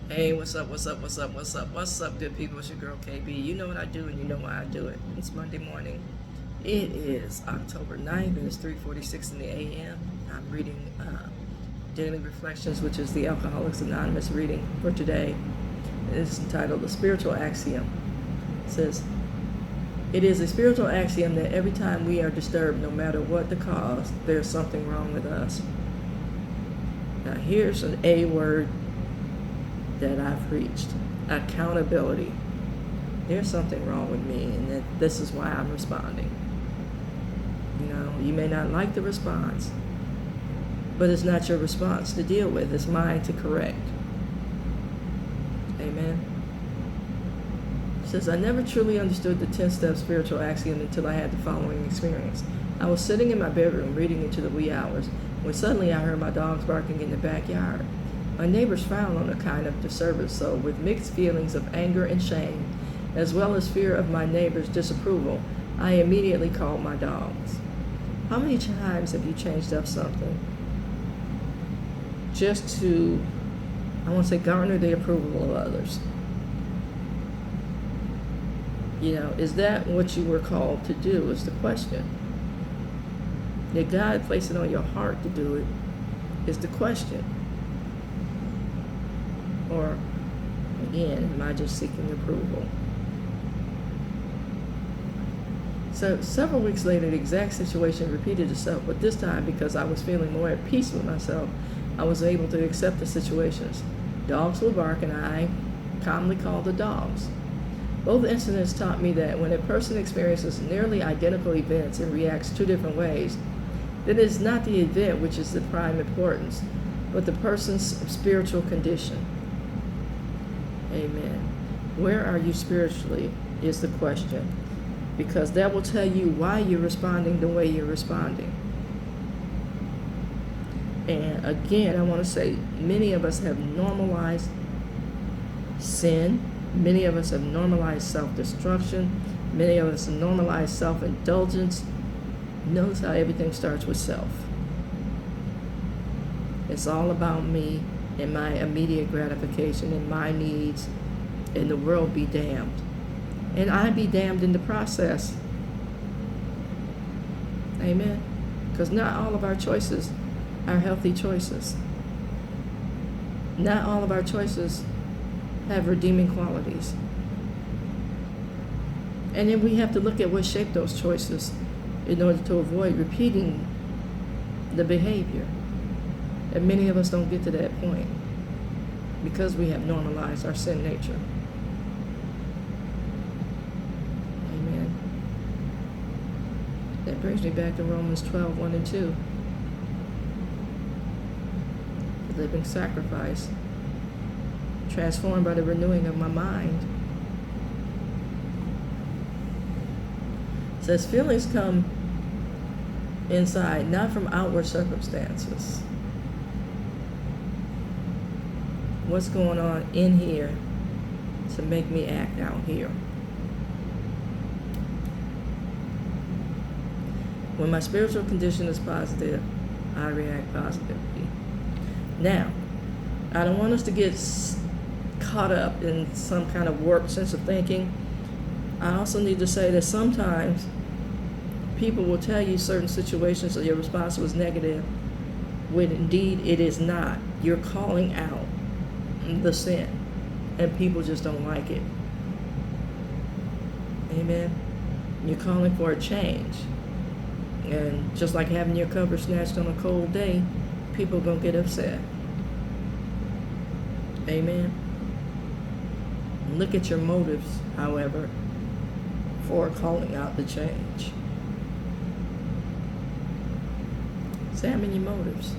Hey, what's up, good people? It's your girl KB. You know what I do and you know why I do it. It's Monday morning. It is October 9th and it's 3:46 in the a.m. I'm reading Daily Reflections, which is the Alcoholics Anonymous reading for today. It's entitled The Spiritual Axiom. It says, it is a spiritual axiom that every time we are disturbed, no matter what the cause, there's something wrong with us. Now here's an A word that I've reached: accountability. There's something wrong with me, and this is why I'm responding. You may not like the response, but it's not your response to deal with, it's mine to correct. Amen. It says, I never truly understood the 10-step spiritual axiom until I had the following experience. I was sitting in my bedroom reading into the wee hours when suddenly I heard my dogs barking in the backyard. My neighbors frowned on a kind of disturbance, so with mixed feelings of anger and shame, as well as fear of my neighbors' disapproval, I immediately called my dogs. How many times have you changed up something just to, garner the approval of others? Is that what you were called to do is the question. Did God place it on your heart to do it is the question. Or, again, am I just seeking approval? So several weeks later, the exact situation repeated itself, but this time, because I was feeling more at peace with myself, I was able to accept the situations. Dogs would bark, and I calmly called the dogs. Both incidents taught me that when a person experiences nearly identical events and reacts two different ways, then it is not the event which is the prime importance, but the person's spiritual condition. Amen. Where are you spiritually is the question, because that will tell you why you're responding the way you're responding. And again, I want to say, many of us have normalized sin. Many of us have normalized self-destruction. Many of us have normalized self-indulgence. Notice how everything starts with self. It's all about me and my immediate gratification and my needs, and the world be damned. And I be damned in the process. Amen. Because not all of our choices are healthy choices. Not all of our choices have redeeming qualities. And then we have to look at what shaped those choices in order to avoid repeating the behavior. And many of us don't get to that point because we have normalized our sin nature. Amen. That brings me back to Romans 12, 1 and 2. The living sacrifice, transformed by the renewing of my mind. It says feelings come inside, not from outward circumstances. What's going on in here to make me act out here? When my spiritual condition is positive, I react positively. Now, I don't want us to get caught up in some kind of warped sense of thinking. I also need to say that sometimes people will tell you certain situations that your response was negative, when indeed it is not. You're calling out the sin, and people just don't like it. Amen. You're calling for a change, and just like having your cover snatched on a cold day, people are gonna get upset. Amen. Look at your motives, however, for calling out the change. Examine your motives.